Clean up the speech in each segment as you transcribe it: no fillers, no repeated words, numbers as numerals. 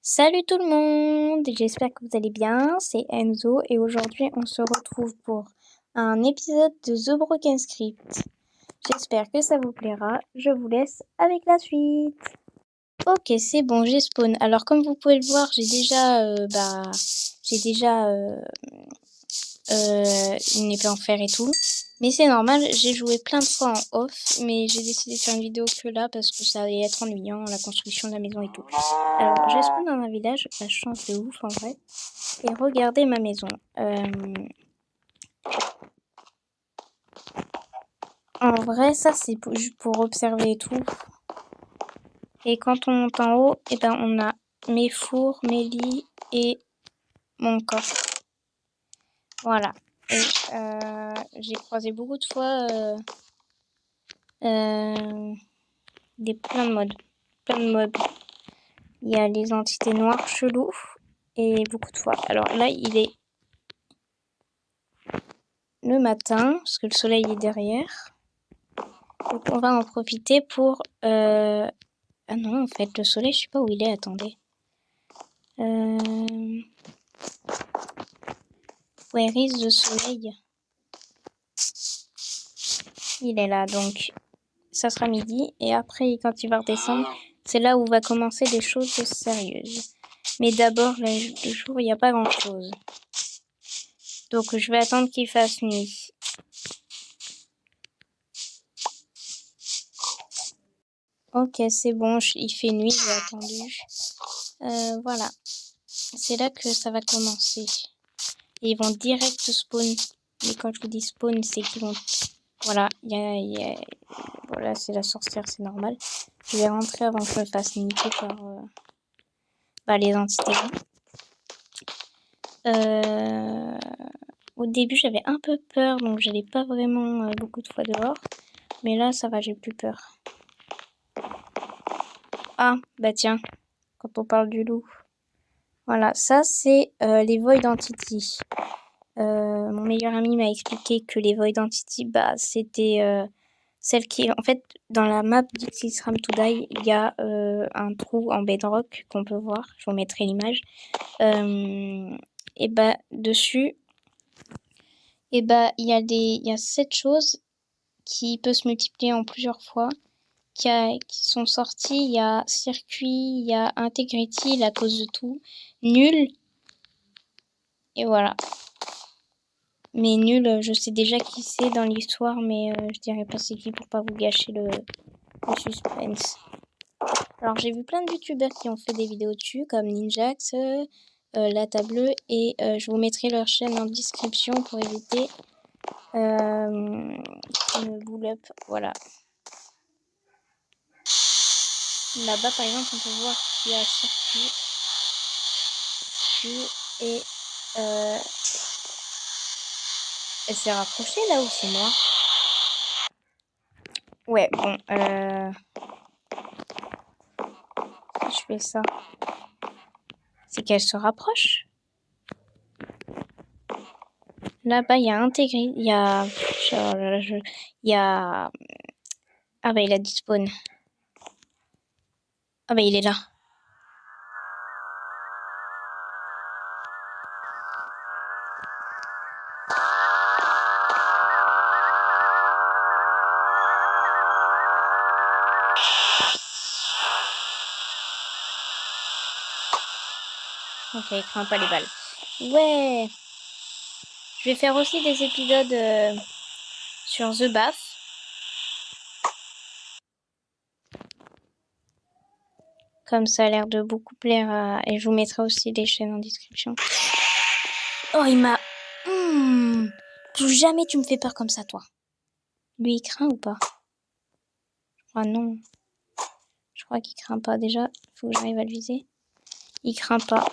Salut tout le monde, j'espère que vous allez bien, c'est Enzo et aujourd'hui on se retrouve pour un épisode de The Broken Script. J'espère que ça vous plaira, je vous laisse avec la suite. Ok, c'est bon, j'ai spawn. Alors comme vous pouvez le voir, j'ai déjà une épée en fer et tout. Mais c'est normal, j'ai joué plein de fois en off, mais j'ai décidé de faire une vidéo que là parce que ça allait être ennuyant, la construction de la maison et tout. Alors, j'ai spawn dans un village, la chance de ouf en vrai. Et regardez ma maison. En vrai, ça c'est juste pour observer et tout. Et quand on monte en haut, et ben on a mes fours, mes lits et mon coffre. Voilà. Et j'ai croisé beaucoup de fois plein de modes, plein de mobs. Il y a les entités noires chelous et beaucoup de fois. Alors là, il est le matin parce que le soleil est derrière. Donc on va en profiter pour... Ah non, en fait, le soleil, je sais pas où il est, attendez. Where is the soleil? Il est là, donc ça sera midi. Et après, quand il va redescendre, c'est là où va commencer des choses sérieuses. Mais d'abord, le jour, il n'y a pas grand-chose. Donc je vais attendre qu'il fasse nuit. Ok, c'est bon, il fait nuit, j'ai attendu. Voilà. C'est là que ça va commencer. Et ils vont direct spawn. Mais quand je vous dis spawn, c'est qu'ils vont... Voilà, voilà, c'est la sorcière, c'est normal. Je vais rentrer avant que je me fasse niquer par les entités. Au début, j'avais un peu peur, donc j'allais pas vraiment beaucoup de fois dehors. Mais là, ça va, j'ai plus peur. Ah, bah tiens, quand on parle du loup. Voilà, ça c'est les Void Entity. Mon meilleur ami m'a expliqué que les Void Entity, bah c'était celle qui... En fait, dans la map d'Xis Ram to Die, il y a un trou en bedrock qu'on peut voir. Je vous mettrai l'image. Et bah dessus, et bah il y a 7 choses qui peuvent se multiplier en plusieurs fois. Qui sont sortis, il y a circuit, il y a integrity, la cause de tout, nul, et voilà. Mais nul, je sais déjà qui c'est dans l'histoire, mais je dirais pas c'est qui pour pas vous gâcher le suspense. Alors j'ai vu plein de youtubeurs qui ont fait des vidéos dessus, comme Ninjax, La Table, et je vous mettrai leur chaîne en description pour éviter le bull up, voilà. Là-bas, par exemple, on peut voir qu'il y a un circuit. Et elle s'est rapprochée là ou c'est moi? Ouais, bon, je fais ça. C'est qu'elle se rapproche. Là-bas, il y a intégré, il y a... Il y a... Ah bah il a dit spawn. Ah bah il est là. Ok, il craint pas les balles. Ouais. Je vais faire aussi des épisodes sur The Bath. Comme ça a l'air de beaucoup plaire à... Et je vous mettrai aussi les chaînes en description. Oh, il m'a... Plus jamais tu me fais peur comme ça, toi. Lui, il craint ou pas? Ah non. Je crois qu'il craint pas. Déjà, faut que j'arrive à le viser. Il craint pas.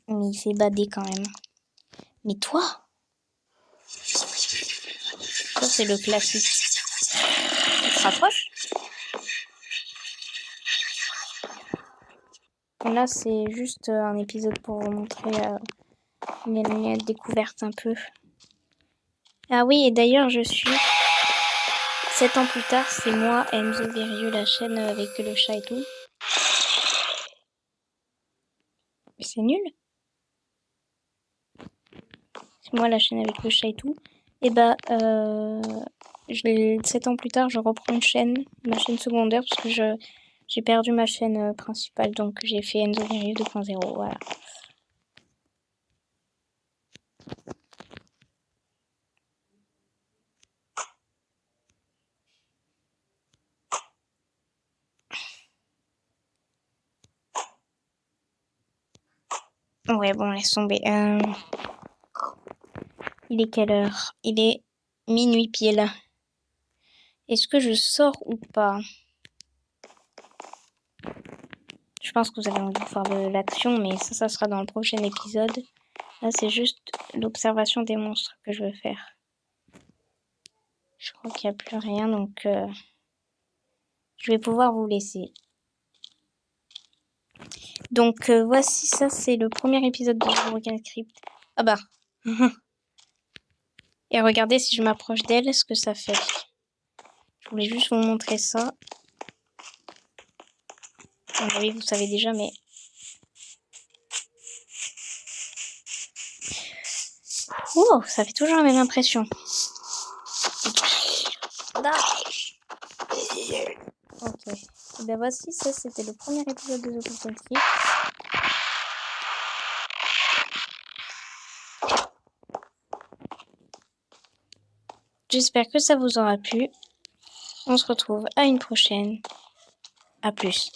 Mais il fait bader quand même. Mais toi? Ça, c'est le classique. Il se rapproche? Là, c'est juste un épisode pour vous montrer une découverte un peu. Ah oui, et d'ailleurs, je suis... 7 ans plus tard, c'est moi, Enzo Verieux, la chaîne avec le chat et tout. C'est nul. C'est moi la chaîne avec le chat et tout. Et bah, 7 ans plus tard, je reprends ma chaîne secondaire, parce que j'ai perdu ma chaîne principale, donc j'ai fait Enzo Virus 2.0, voilà. Ouais, bon, laisse tomber. Il est quelle heure? Il est minuit pile. Est-ce que je sors ou pas? Je pense que vous avez envie de voir de l'action, mais ça sera dans le prochain épisode. Là, c'est juste l'observation des monstres que je veux faire. Je crois qu'il n'y a plus rien, donc je vais pouvoir vous laisser. Donc voici, ça c'est le premier épisode de Broken Script. Ah bah. Et regardez si je m'approche d'elle, ce que ça fait. Je voulais juste vous montrer ça. Oui, vous savez déjà, mais... Wow, ça fait toujours la même impression. Ok. Et ben voici, ça c'était le premier épisode de The Broken Script. J'espère que ça vous aura plu. On se retrouve à une prochaine. À plus.